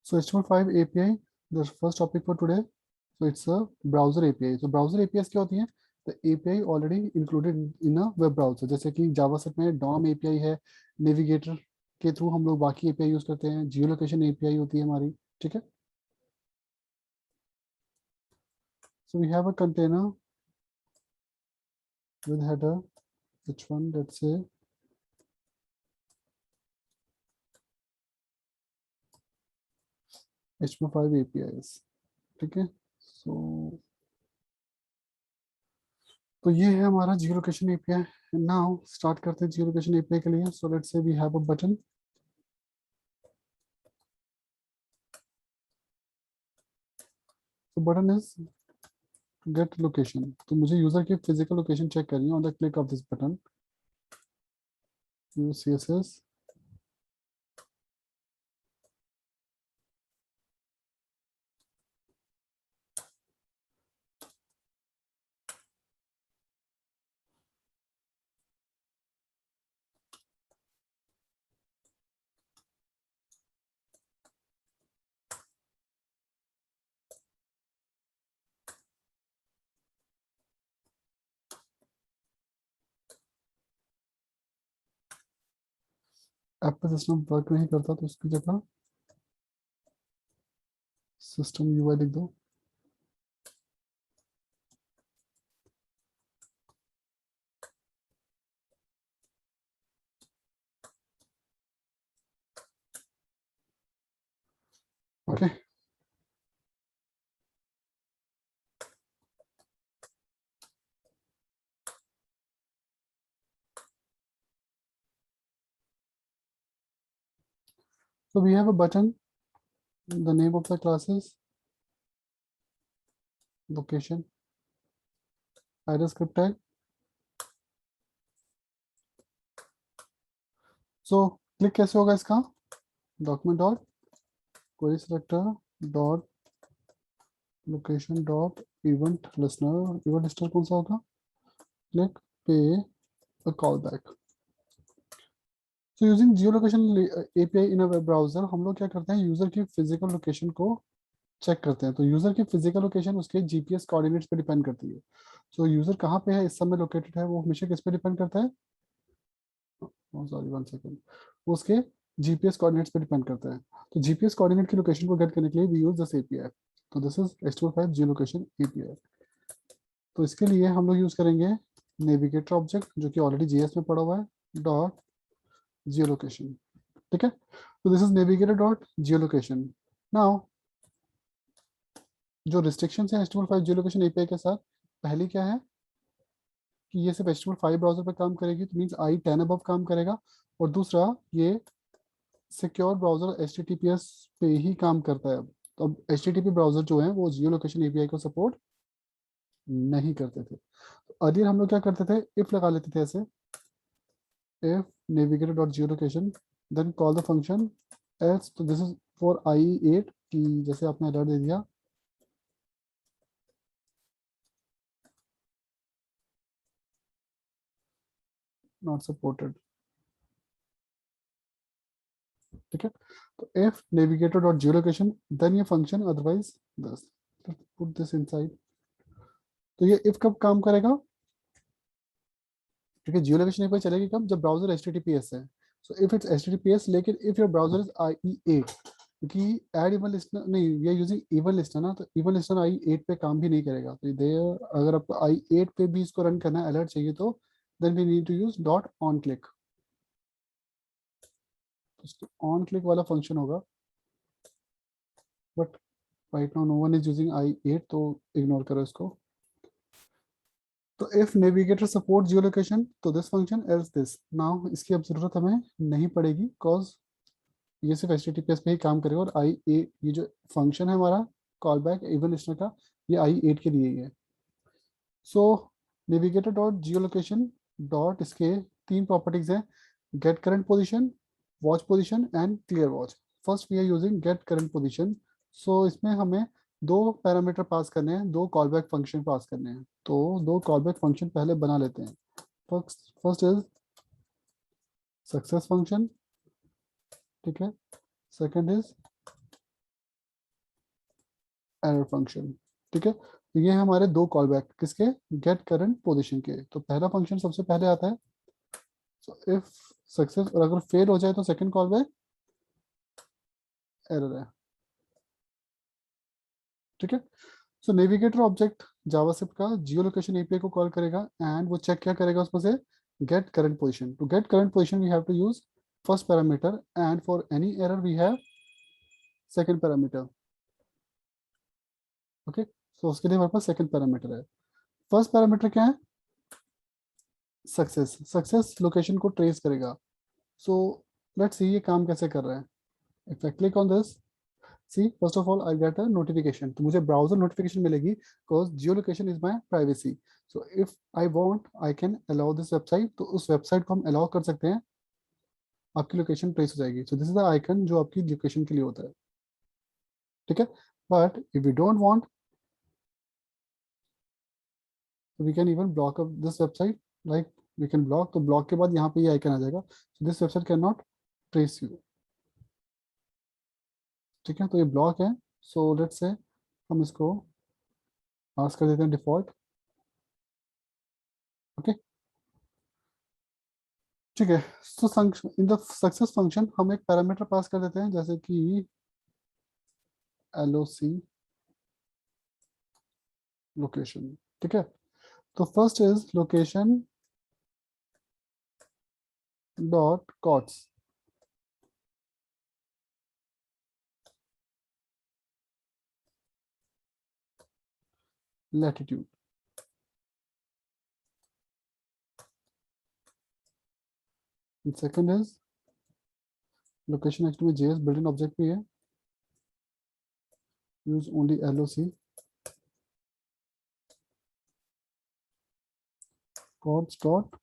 So HTML5 API, the first topic for today. So it's a browser API. So browser APIs क्या होती हैं? The API already included in a web browser. जैसे कि JavaScript में DOM API है, Navigator के through हम लोग बाकी API यूज करते हैं, जियोलोकेशन API होती है हमारी, ठीक है? So we have a container with header h1, let's say HTML5 APIs, ठीक है? तो ये है हमारा geolocation API. Now start करते हैं जियो लोकेशन एपीआई के लिए। So let's say we have a button. तो बटन इज गेट लोकेशन। तो मुझे यूजर की फिजिकल लोकेशन चेक करनी है on the click of this button. Use CSS. App पे सिस्टम वर्क नहीं करता तो उसकी जगह सिस्टम यूआई लिख दो। Okay. So we have a button. The name of the class is location. Add a script tag. So click कैसे होगा इसका? Document dot query selector dot location dot event listener. Event listener कौन सा होगा? Click पे a call back. तो using Jio location API in a web browser हम लोग क्या करते हैं, यूजर की फिजिकल लोकेशन को चेक करते हैं। तो यूजर की फिजिकल लोकेशन उसके जीपीएस कोऑर्डिनेट्स पे डिपेंड करती है। तो यूजर कहाँ पे है इस समय लोकेटेड है, वो हमेशा किस पे डिपेंड करता है? Sorry, one second. वो उसके जीपीएस कोऑर्डिनेट्स पे डिपेंड करता है। तो जीपीएस कोऑर्डिनेट की लोकेशन को गेट करने के लिए वी यूज दिस एपीआई। तो this is HTML5 geolocation API. तो इसके लिए हम लोग यूज करेंगे नेविगेटर ऑब्जेक्ट जो कि ऑलरेडी जीएस में पड़ा हुआ है, डॉट जियो लोकेशन, ठीक है? तो this is navigator dot Jio location. Now जो रिस्ट्रिक्शन है HTML5 जियो लोकेशन एपीआई के साथ, पहली क्या है कि ये सिर्फ HTML5 ब्राउजर पर काम करेगी, तो मींस i10 अबव काम करेगा। और दूसरा, ये सिक्योर ब्राउजर HTTPS पे ही काम करता है। तो अब HTTP ब्राउजर जो है वो जियो लोकेशन एपीआई को सपोर्ट नहीं करते थे। तो अर्लियर हम लोग क्या करते थे, इफ लगा लेते थे ऐसे, if navigator dot geolocation then call the function else। तो दिस इज फॉर IE8 की जैसे आपने अलर्ट दे दिया नॉट सपोर्टेड, ठीक है? तो if navigator dot geolocation then ये फंक्शन अदरवाइज दस। Put this inside. तो ये if कब काम करेगा? क्योंकि जियोलोकेशन एक बार चलेगी कब, जब ब्राउजर HTTPS है। सो इफ इट्स HTTPS, लेकिन if your browser is IE8, क्योंकि ऐड इवन लिस्टनर नहीं, we are using event listener ना, तो इवन लिस्टनर IE8 पे काम भी नहीं करेगा। तो दे अगर आपको IE8 पे भी इसको रन करना है, अलर्ट चाहिए, तो then we need to use dot on click. On click वाला फंक्शन होगा, but right now no one is using IE8, तो इग्नोर करो इसको। तो if navigator support geolocation तो this function else this. Now इसकी अब जरूरत हमें नहीं पड़ेगी, कॉज ये सिर्फ HTTPS पे ही काम करेगा। और ये जो फंक्शन है हमारा कॉल बैक इवन लिस्टनर का, ये IE8 के लिए ही है। So navigator dot geolocation dot, इसके तीन प्रॉपर्टीज हैं, get current position, watch position and clear watch. First we are using get current position. So इसमें हमें दो पैरामीटर पास करने हैं, दो कॉलबैक फंक्शन पास करने हैं। तो दो कॉलबैक फंक्शन पहले बना लेते हैं। फर्स्ट इज सक्सेस फंक्शन, ठीक है? Second is error function. ठीक है, तो ये है हमारे दो कॉल बैक किसके, गेट करंट पोजीशन के। तो पहला फंक्शन सबसे पहले आता है, सो इफ सक्सेस, और अगर फेल हो जाए तो सेकंड कॉल बैक एरर है। ठीक है, सो नेविगेटर ऑब्जेक्ट जावास्क्रिप्ट का जियो लोकेशन एपीआई को कॉल करेगा एंड वो चेक क्या करेगा उसमें से, get current position. To get current position we have to use first parameter and for any error we have second parameter. Okay, so उसके लिए हमारे पास सेकंड पैरामीटर है। फर्स्ट पैरामीटर क्या है, सक्सेस। सक्सेस लोकेशन को ट्रेस करेगा। So let's see ये काम कैसे कर रहा है। If I click on this, see first of all I get a notification, तो मुझे ब्राउजर नोटिफिकेशन मिलेगी because geolocation is my privacy. So if I want I can allow this website, तो उस वेबसाइट को हम allow कर सकते हैं, आपकी लोकेशन ट्रेस हो जाएगी। So this is the icon जो आपकी लोकेशन के लिए होता है। ठीक है, but if we don't want, we can even block up this website, like we can block, तो ब्लॉक के बाद यहाँ पे ये आइकन आ जाएगा, so this website can not trace you. ठीक है, तो ये ब्लॉक है। सो लेट्स से हम इसको पास कर देते हैं डिफॉल्ट। ओके, ठीक है, तो इन द सक्सेस फंक्शन हम एक पैरामीटर पास कर देते हैं जैसे कि LOC लोकेशन। ठीक है, तो first is location dot coords, latitude. Second is location, actually में JS बिल्ट इन ऑब्जेक्ट भी है, use only LOC coords dot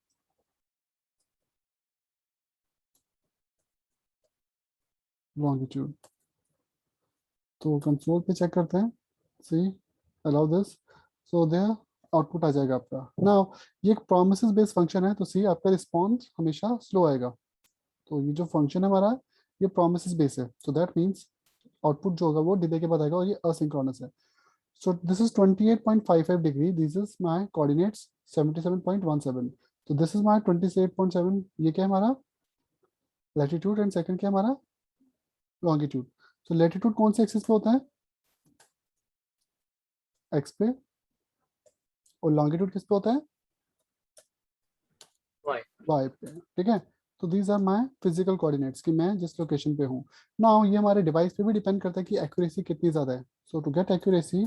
longitude. तो कंसोल पे चेक करते हैं, see allow this, so there output आ जाएगा आपका। नाउ ये एक प्रोमिसेस बेस्ड फंक्शन है, तो सी आपका रिस्पॉन्स हमेशा स्लो आएगा। तो ये जो फंक्शन है हमारा, ये प्रोमिसेस बेस है, सो दैट मीन्स आउटपुट जो होगा वो डिले के बाद आएगा, और ये असिंक्रोनस है। सो this is 28.55 degree, this is my coordinates 77.17, तो दिस इज माय 28.7, ये क्या है हमारा लैटिट्यूड, एंड सेकंड क्या है हमारा लॉन्गिट्यूड। सो लैटिट्यूड कौन से एक्सिस पे होता है, एक्स पे, और लॉन्गिट्यूड किस पे होता है, वाई पे। ठीक है, तो these are my physical coordinates कि मैं जिस लोकेशन पे हूँ। नाउ ये हमारे डिवाइस पे भी डिपेंड करता है कि एक्यूरेसी कितनी ज्यादा है। सो टू गेट एक्यूरेसी,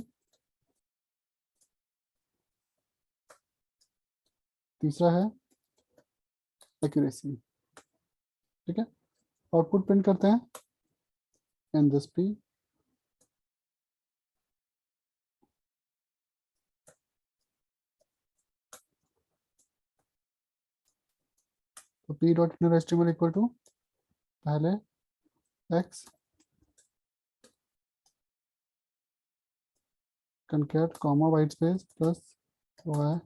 तीसरा है एक्यूरेसी। ठीक है, आउटपुट प्रिंट करते हैं इन दिस पी, तो p dot inner estimate equal to पहले x concat comma white space plus y.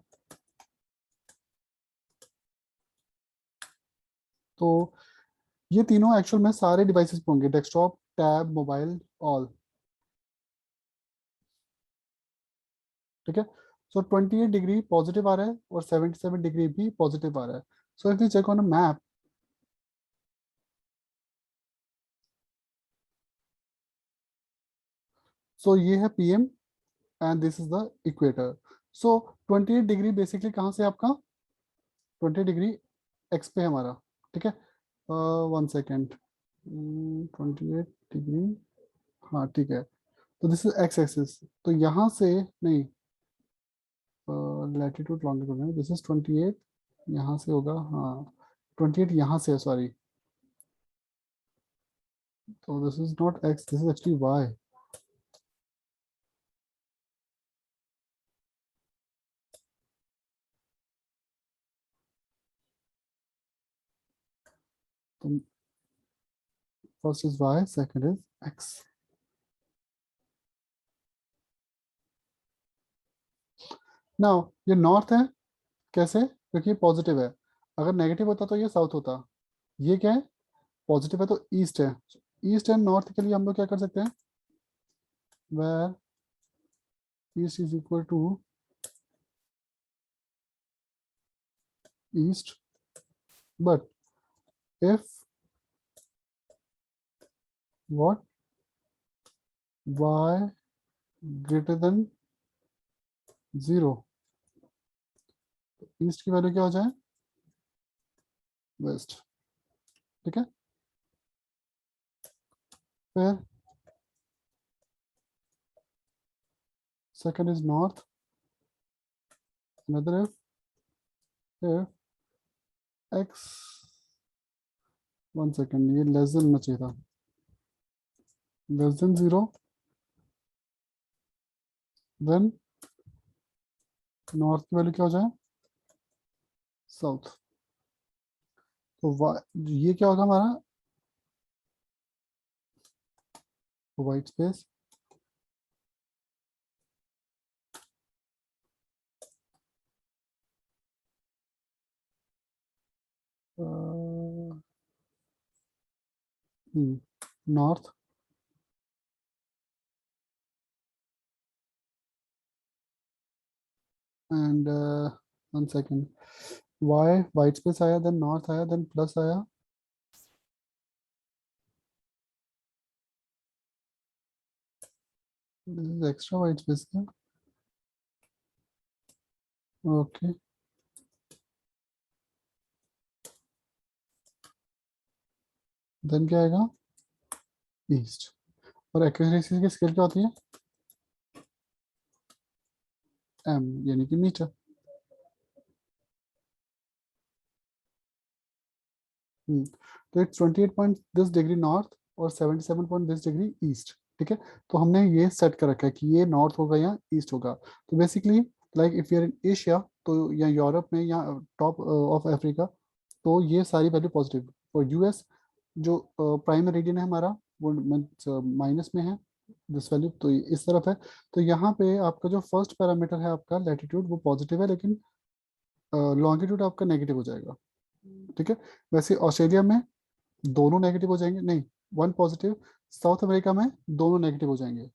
तो ये तीनों एक्चुअल में सारे डिवाइसेस पे होंगे, डेस्कटॉप, टैब, मोबाइल, ऑल। ठीक है, सो 28 डिग्री पॉजिटिव आ रहा है और 77 डिग्री भी पॉजिटिव आ रहा है। So if you check on a map, so ये है PM and this is the equator. So 28 degree basically कहाँ से आपका, 20 डिग्री एक्स पे है हमारा। ठीक है, 1 सेकेंड, 28 डिग्री, हाँ ठीक है, तो दिस इज एक्स एक्सिस, तो यहाँ से नहीं, लैटिट्यूड लॉन्गिट्यूड में दिस इज 28, यहाँ से होगा, हाँ 28 यहाँ से है, सॉरी, तो this is not x, this is actually y. तो first is y, second is x. Now ये नॉर्थ है, कैसे, क्योंकि ये पॉजिटिव है, अगर नेगेटिव होता तो ये साउथ होता। ये क्या है, पॉजिटिव है तो ईस्ट है। ईस्ट एंड नॉर्थ के लिए हम लोग क्या कर सकते हैं, where east is equal to east, but if what y greater than 0, east की वैल्यू क्या हो जाए, वेस्ट। ठीक है, फिर second is north, another if x, one second, ये लेस देन होना चाहिए था, लेस देन 0, देन नॉर्थ की वैल्यू क्या हो जाए, साउथ। तो ये क्या होगा हमारा, white space, north and one second, Y white space आया, देन नॉर्थ आया, देन प्लस आया, this is extra white space क्या, ओके, देन क्या आएगा, ईस्ट। और एक्यूरेसी की स्केल क्या होती है, एम, यानी कि मीटर। तो it's 28 point this degree north और 77 पॉइंट दिस डिग्री ईस्ट। ठीक है, तो हमने ये सेट कर रखा है कि ये नॉर्थ होगा या ईस्ट होगा। तो basically like if you are in Asia, तो या यूरोप में या टॉप ऑफ अफ्रीका, तो ये सारी वैल्यू पॉजिटिव। और यूएस जो प्राइम मेरिडियन है हमारा, वो माइनस में है, दिस वैल्यू तो इस तरफ है। तो यहाँ पे आपका जो फर्स्ट पैरामीटर है आपका लैटिट्यूड, वो पॉजिटिव है, लेकिन लॉन्गिट्यूड आपका नेगेटिव हो जाएगा। ठीक है, वैसे ऑस्ट्रेलिया में दोनों नेगेटिव हो जाएंगे, नहीं, वन पॉजिटिव। साउथ अमेरिका में दोनों नेगेटिव हो जाएंगे।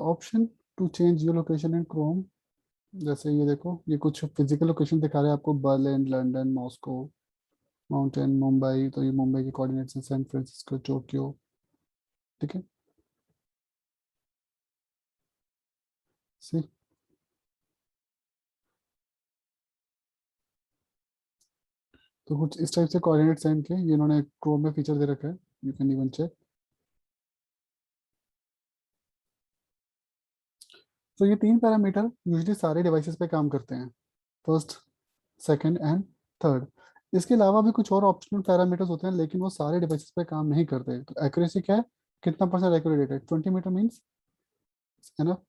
Option to change your location in Chrome, जैसे ये देखो, ये कुछ फिजिकल लोकेशन दिखा रहे हैं आपको, Berlin, London, Moscow, mountain, Mumbai, तो ये मुंबई के कोऑर्डिनेट्स हैं, सैन फ्रांसिस्को, टोक्यो। ठीक है, सी, तो कुछ इस टाइप से कोऑर्डिनेट्स हैं इनके, ये इन्होंने क्रोम में फीचर दे रखा है, यू कैन इवन चेक। तो ये तीन पैरामीटर यूजली सारे डिवाइसेस पे काम करते हैं, फर्स्ट, सेकंड एंड थर्ड। इसके अलावा भी कुछ और ऑप्शनल पैरामीटर्स होते हैं, लेकिन वो सारे डिवाइसेस पे काम नहीं करते। तो एक्यूरेसी क्या है, कितना परसेंट एक्यूरेट है, 20 मीटर मीन्स एनफ।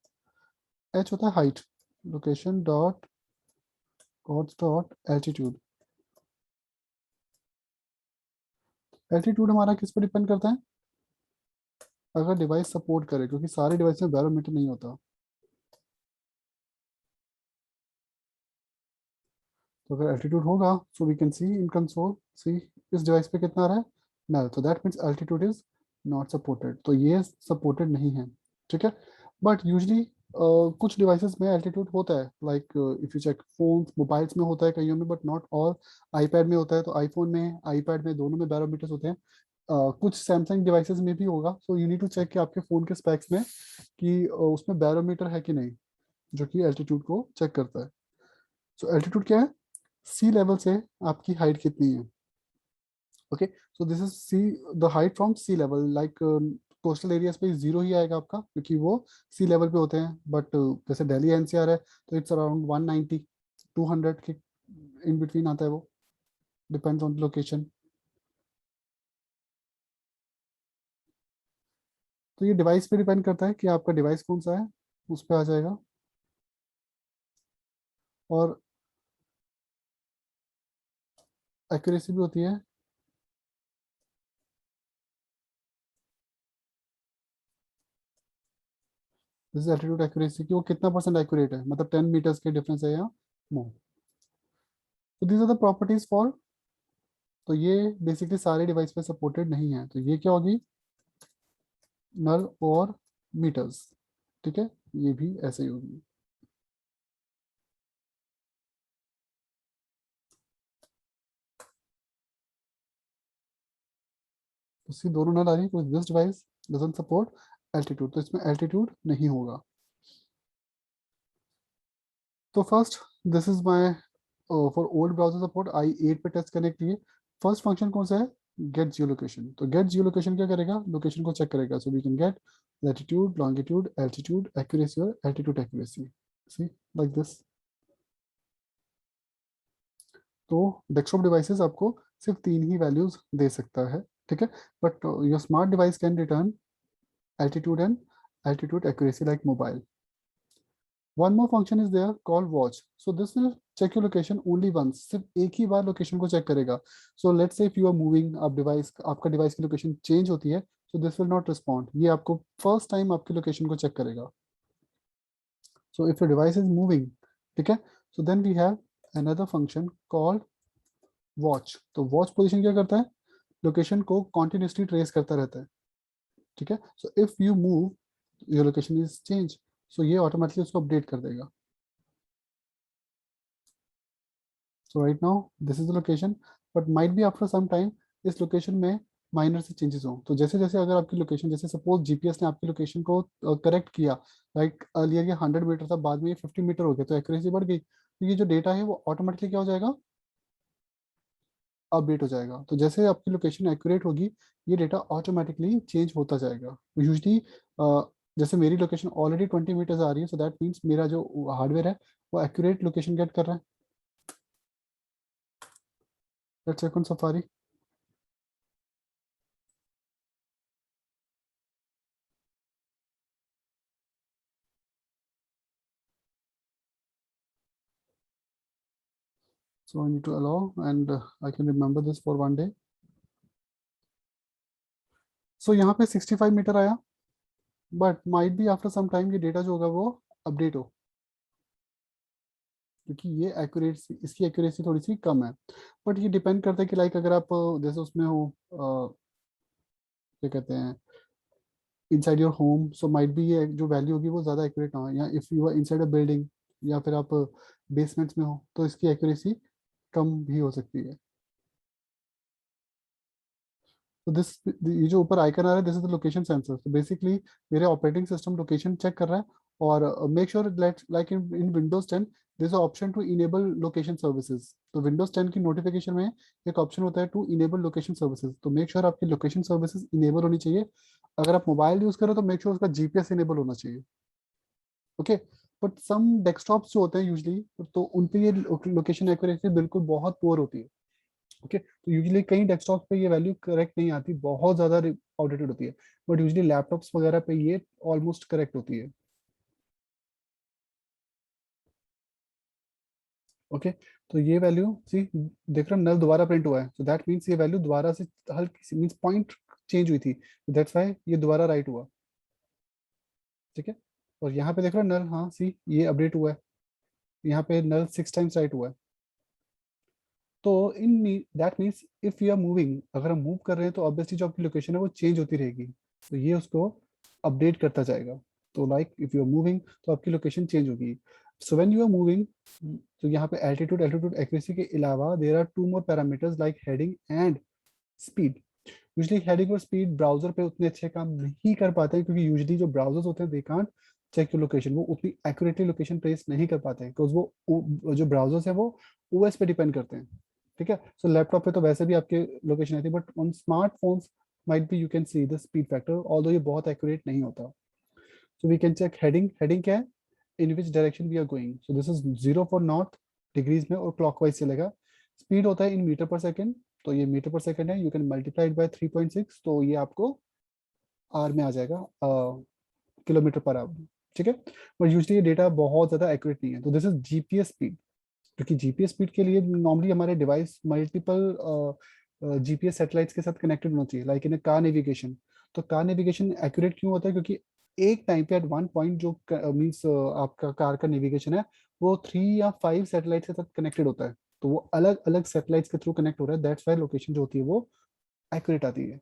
एच होता है height, location dot coords dot altitude. Altitude हमारा किस पर डिपेंड करता है, अगर डिवाइस सपोर्ट करे, क्योंकि सारे डिवाइस में बैरोमीटर नहीं होता। तो अगर एल्टीट्यूड होगा, so we can see in console, see इस डिवाइस पे कितना आ रहा है, नल, तो that means altitude is not supported, तो ये सपोर्टेड नहीं है। ठीक है, बट यूजली कुछ डिवाइसेस में एल्टीट्यूड होता है, like if you check phones, mobiles में होता है कईयों में, बट नॉट ऑल। आईपैड में होता है, तो आईफोन में, आईपैड में, दोनों में बैरोमीटर्स होते हैं। कुछ सैमसंग डिवाइसेस में भी होगा, so you need to check कि आपके फ़ोन के स्पेक्स में कि उसमें बैरोमीटर है कि नहीं, जो कि एल्टीट्यूड को चेक करता है। सो एल्टीट्यूड क्या है, सी लेवल से आपकी हाइट कितनी है। Okay, so this is sea, the height from sea level, like coastal areas पे जीरो ही आएगा आपका, क्योंकि वो सी लेवल पे होते हैं। बट जैसे दिल्ली एनसीआर है, तो इट्स अराउंड 190, 200 के इन बिटवीन आता है वो, डिपेंड्स ऑन लोकेशन। तो ये डिवाइस पे डिपेंड करता है कि आपका डिवाइस कौन सा है, उस पर आ जाएगा। और एक्यूरेसी भी होती है, जैसे एल्टीट्यूड एक्यूरेसी की, वो कितना परसेंट एक्यूरेट है, मतलब 10 मीटर्स के डिफरेंस है या मोर। तो these are the properties for, तो ये बेसिकली सारे डिवाइस पे सपोर्टेड नहीं है, तो ये क्या होगी, नल और मीटर्स, ठीक है, ये भी ऐसे ही होगी। उसकी दोनों नल आ रही है, this device doesn't support altitude, तो इसमें एल्टीट्यूड नहीं होगा। तो first, this is my for old browser support आई8 पे टेस्ट करने के लिए फर्स्ट फंक्शन कौन सा है, गेट जियो लोकेशन। तो गेट जियो लोकेशन क्या करेगा, लोकेशन को चेक करेगा। So we can get latitude, longitude, altitude, accuracy और altitude accuracy, see like this. तो डेस्कटॉप डिवाइसेस आपको सिर्फ तीन ही वैल्यूज दे सकता है, ठीक है, but your smart device can return altitude and altitude accuracy like mobile. One more function is there called watch. So this will check your location only once. सिर्फ एक ही बार लोकेशन को चेक करेगा. So let's say if you are moving, आप device, आपका device की location change होती है, so this will not respond. ये आपको फर्स्ट टाइम आपकी लोकेशन को चेक करेगा. So if your device is moving, ठीक है, so then we have another function called watch. तो watch position क्या करता है, लोकेशन को continuously ट्रेस करता रहता है, ठीक है. So if you move, your location is changed. So ये ऑटोमेटिकली उसको अपडेट कर देगा. So right now this is the location, but might be after some time इस लोकेशन में माइनर से चेंजेस हो. तो जैसे जैसे अगर आपकी लोकेशन, जैसे सपोज जीपीएस ने आपकी लोकेशन को करेक्ट किया, लाइक अर्लियर ये 100 मीटर था, बाद में ये 50 मीटर हो गया, तो एक्यूरेसी बढ़ गई, तो ये जो डेटा है वो ऑटोमेटिकली क्या हो जाएगा, अपडेट हो जाएगा. तो जैसे आपकी लोकेशन एक्यूरेट होगी, ये डेटा ऑटोमेटिकली चेंज होता जाएगा. यूजली जैसे मेरी लोकेशन ऑलरेडी 20 मीटर्स आ रही है, सो दैट मीन्स मेरा जो हार्डवेयर है वो एक्यूरेट लोकेशन गेट कर रहा है. Let's check on Safari. So I need to allow, and I can remember this for one day. So यहाँ पे 65 मीटर आया, but might be after some time ये डेटा जो होगा वो अपडेट हो, क्योंकि ये एक्यूरेसी, इसकी एक्यूरेसी थोड़ी सी कम है. बट ये डिपेंड करता है कि लाइक अगर आप जैसे उसमें हो क्या कहते हैं, inside your home, so might be ये जो वैल्यू होगी वो ज़्यादा एक्यूरेट ना हो, या if you are inside a building, या फिर आप बेसमेंट्स में हो, तो इसकी एक्यूरेसी कम भी हो सकती है. तो दिस, ये जो ऊपर आइकन आ रहा है, this is the location sensor. तो बेसिकली मेरे ऑपरेटिंग सिस्टम लोकेशन चेक कर रहा है, और make sure like in Windows 10 this option to enable location services. तो विंडोज 10 की नोटिफिकेशन में एक ऑप्शन होता है टू इनेबल लोकेशन सर्विसेज. तो मेक श्योर आपकी लोकेशन सर्विसेज इनेबल होनी चाहिए. अगर आप मोबाइल यूज करो तो मेक श्योर उसका जीपीएस इनेबल होना चाहिए, ओके. बट सम डेस्कटॉप्स जो होते हैं यूजली, तो उन पे ये लोकेशन एक्यूरेसी बिल्कुल बहुत पुअर होती है, ओके. तो यूजुअली कई डेस्कटॉप पे ये वैल्यू करेक्ट नहीं आती, बहुत ज्यादा आउटडेटेड होती है, बट यूजुअली लैपटॉप्स वगैरह पे ये ऑलमोस्ट करेक्ट होती है, ओके. तो ये वैल्यू सी, देख रहे हो नल दोबारा प्रिंट हुआ है, सो दैट मीन्स ये वैल्यू दोबारा से हल्की सी मीन्स पॉइंट चेंज हुई थी, दैट्स व्हाई ये दोबारा राइट हुआ, ठीक है. और यहाँ पे देख रहे हो नल, हाँ सी ये अपडेट हुआ है, यहाँ पे नल 6 टाइम्स राइट हुआ है. तो in that means if you are moving, अगर हम मूव कर रहे हैं तो ऑब्वियसली जो आपकी लोकेशन है वो चेंज होती रहेगी, तो ये उसको अपडेट करता जाएगा. तो like if you are moving तो आपकी लोकेशन चेंज होगी. So when you are moving, तो यहाँ पे एल्टीट्यूड, एल्टीट्यूड एक्यूरेसी के अलावा there are two more parameters like heading and speed. Usually heading और स्पीड ब्राउजर पे उतने अच्छे काम नहीं कर पाते हैं, क्योंकि यूजली जो ब्राउजर्स होते हैं they can't check your location, वो उतनी एक्यूरेटली लोकेशन ट्रेस नहीं कर पाते हैं, बिकॉज वो जो ब्राउजर्स है वो ओएस पे डिपेंड करते हैं, ठीक है. सो लैपटॉप पे तो वैसे भी आपके लोकेशन आती है, but on smartphones might be you can see the speed factor, although ये बहुत एक्यूरेट नहीं होता. So we can check heading. Heading क्या है, in which direction we are going. So this is 0 for north degrees में और clockwise चलेगा. Speed होता है इन मीटर पर सेकेंड, तो ये मीटर पर सेकेंड है, यू कैन मल्टीप्लाई बाय 3.6, तो ये आपको आर में आ जाएगा, किलोमीटर पर आवर, ठीक है. बट यूजली ये डेटा बहुत ज्यादा एक्यूरेट नहीं है. तो दिस इज जीपीएस स्पीड, क्योंकि जीपीएस स्पीड के लिए नॉर्मली हमारे डिवाइस मल्टीपल जीपीएस सैटेलाइट्स के साथ कनेक्टेड होना चाहिए, लाइक इन कार नेविगेशन. तो कार नेविगेशन एक्यूरेट क्यों होता है, क्योंकि एक टाइम पे एट वन पॉइंट जो मीन्स आपका कार का नेविगेशन है वो 3 या 5 सैटेलाइट के साथ कनेक्टेड होता है, तो वो अलग अलग सैटेलाइट्स के थ्रू कनेक्ट हो रहा है, दैट्स वाई लोकेशन जो होती है वो एक्यूरेट आती है.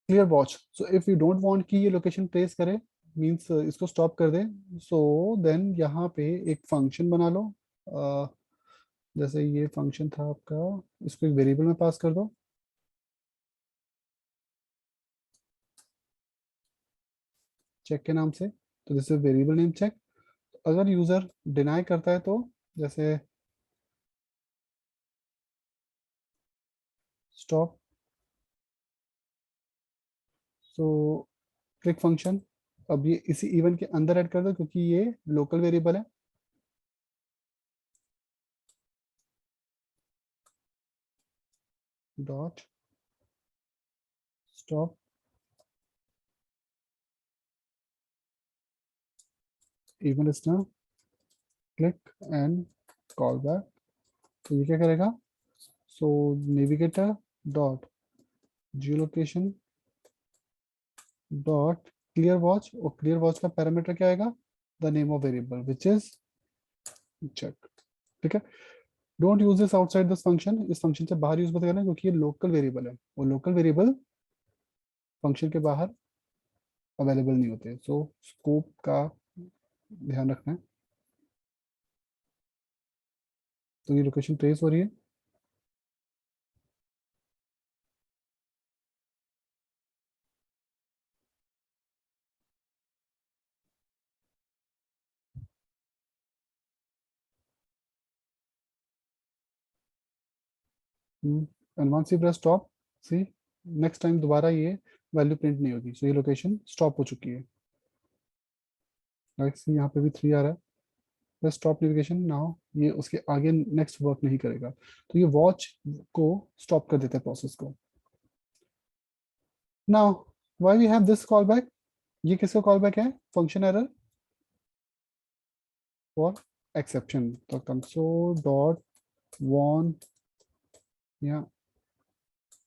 Clear watch, so if you don't want कि ये लोकेशन ट्रेस करे, मींस इसको स्टॉप कर दे, सो देन यहाँ पे एक फंक्शन बना लो। जैसे ये फंक्शन था आपका, इसको एक वेरिएबल में पास कर दो, चेक के नाम से। तो this is variable name check. अगर यूजर डिनाई करता है तो जैसे स्टॉप, सो क्लिक फंक्शन। अब ये इसी इवेंट के अंदर ऐड कर दो क्योंकि ये लोकल वेरिएबल है। Dot stop event listener, click and callback. तो ये क्या करेगा, so navigator dot geolocation dot clear watch, और क्लियर वॉच का पैरामीटर क्या आएगा, the name of variable which is check. ठीक है, don't use this outside this function, इस फंक्शन से बाहर यूज मत करना क्योंकि ये लोकल वेरिएबल है, और लोकल वेरिएबल फंक्शन के बाहर अवेलेबल नहीं होते। सो स्कोप का ध्यान रखना है। तो ये लोकेशन ट्रेस हो रही है। And once you press stop, see next time दोबारा ये वैल्यू प्रिंट नहीं होगी। सो ये लोकेशन स्टॉप हो चुकी है। लाइक सी यहाँ पे भी 3 आ रहा है, बस स्टॉप नेविगेशन नाउ, ये उसके आगे नेक्स्ट वर्क नहीं करेगा। तो ये वॉच को स्टॉप कर देता है प्रोसेस को। Now why we have this call back, ये किसका कॉल बैक है, फंक्शन एरर फॉर एक्सेप्शन। तो कंसोल डॉट वॉन या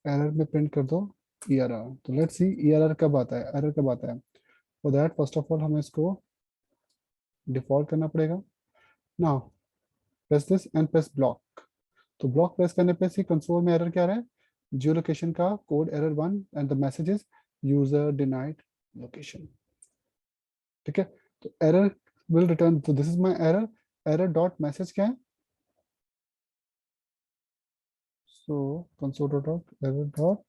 एरर में प्रिंट कर दो ERR। तो लेट्स सी ERR कब आता है, एरर कब आता है। For that first of all हमें इसको डिफॉल्ट करना पड़ेगा। Now press this and press block. तो ब्लॉक प्रेस करने पे सी कंसोल में एरर क्या आ रहा है, जियो लोकेशन का code error 1 and the message is user denied location. ठीक है, तो एरर विल रिटर्न, तो this is my error, error dot message क्या है, so console dot error dot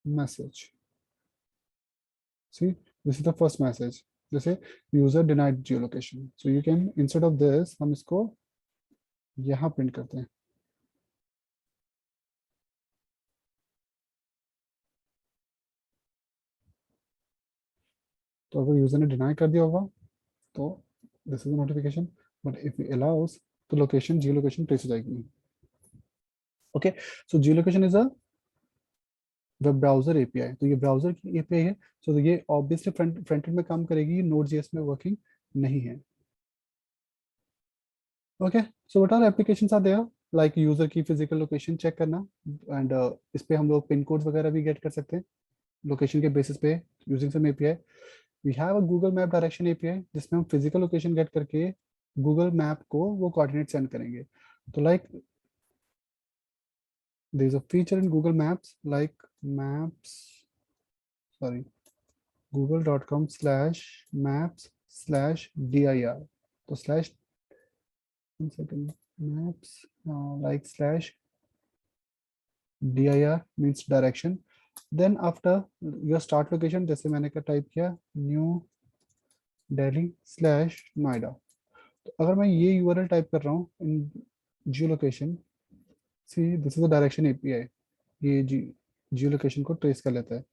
message. See this is the first message, जैसे user denied geolocation. So you can instead of this हम इसको यहाँ print करते हैं। तो अगर यूजर ने डिनाई कर दिया होगा तो this is notification, but if you allow us तो लोकेशन जियो लोकेशन ट्रेस हो जाएगी। Okay, so Jio location is a web browser API. तो ये ब्राउजर की एपीआई है, सो ये ऑब्वियसली फ्रंट एंड में काम करेगी, नोड जेएस में वर्किंग नहीं है। Okay, so what are applications are there, like user की फिजिकल लोकेशन चेक करना, एंड इस पे हम लोग पिन कोड्स वगैरह भी गेट कर सकते हैं लोकेशन के बेसिस पे using some API. We have a Google map direction API जिसमें हम फिजिकल लोकेशन गेट करके गूगल मैप को वो कोऑर्डिनेट सेंड करेंगे। तो like there is a feature in Google maps like maps, sorry, google.com/maps/dir। तो slash, second, maps like /dir means direction, then after your start location जैसे मैंने क्या type किया, न्यू दिल्ली स्लैश नोएडा। तो अगर मैं ये यूआरएल टाइप कर रहा हूँ in geolocation, see this is the direction API, ये जी जियो लोकेशन को ट्रेस कर लेता है।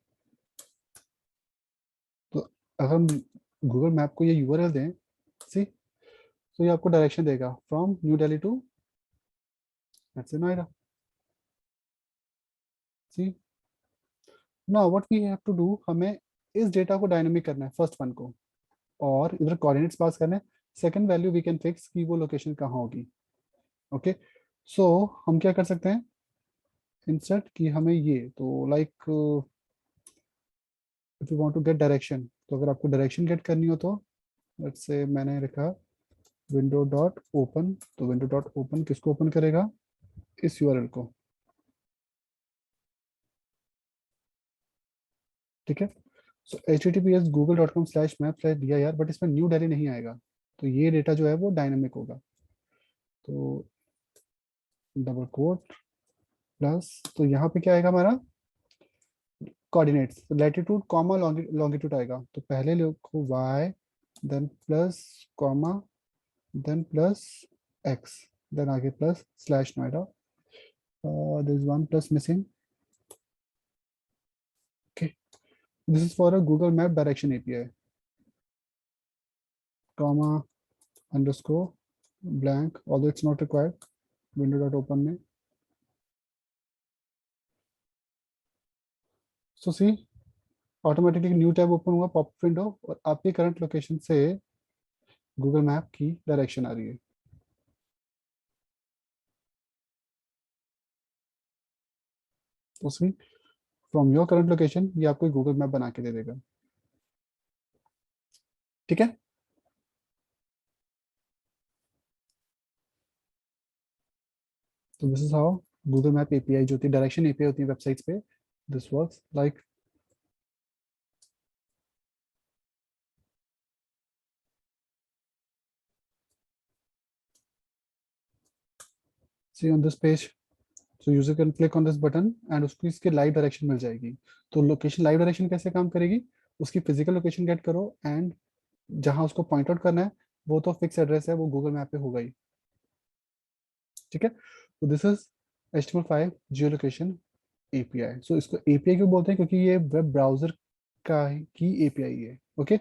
तो अगर हम गूगल मैप को ये यूआरएल दें, सी, तो ये आपको डायरेक्शन देगा from New Delhi to let's say Noida. See now what we have to do, हमें इस डेटा को डायनेमिक करना है फर्स्ट वन को, और इधर कोऑर्डिनेट्स पास करने हैं। Second value we can fix कि वो लोकेशन कहाँ होगी। ओके, सो हम क्या कर सकते हैं इंसर्ट कि हमें ये, तो like if you want to get direction, तो अगर आपको डायरेक्शन गेट करनी हो तो लेट्स से मैंने लिखा विंडो डॉट ओपन। तो विंडो डॉट ओपन किसको ओपन करेगा, इस यूआरएल को। ठीक है। सो https://google.com/map/dir, बट इसमें न्यू दिल्ली नहीं आएगा, तो ये डेटा जो है वो डायनामिक होगा। तो डबल कोट प्लस, तो यहाँ पे क्या आएगा हमारा कोऑर्डिनेट्स, लैटिट्यूड कॉमा लॉन्गिट्यूड आएगा। तो पहले लिखो y, then plus comma, then plus x, then आगे plus slash Noida, this one plus missing. Okay, this is for a Google map direction API, comma underscore blank, although it's not required window dot open में। So see, automatically new tab open हुआ, pop window, और आपके current location से Google map की direction आ रही है। उसी फ्रॉम योर करंट लोकेशन ये आपको गूगल मैप बना के दे देगा। ठीक है। तो this is how Google map API जो होती है, डायरेक्शन एपीआई होती है वेबसाइट्स पे, this works like. See on this page, so user can click on this button and उसको इसके लाइव डायरेक्शन मिल जाएगी। तो लोकेशन लाइव डायरेक्शन कैसे काम करेगी, उसकी फिजिकल लोकेशन गेट करो एंड जहां उसको पॉइंट आउट करना है वो तो फिक्स एड्रेस है, वो गूगल मैप पे होगा ही। ठीक है। तो this is HTML5 geolocation API. So इसको एपीआई क्यों बोलते हैं, क्योंकि ये वेब ब्राउजर का की एपीआई है। ओके।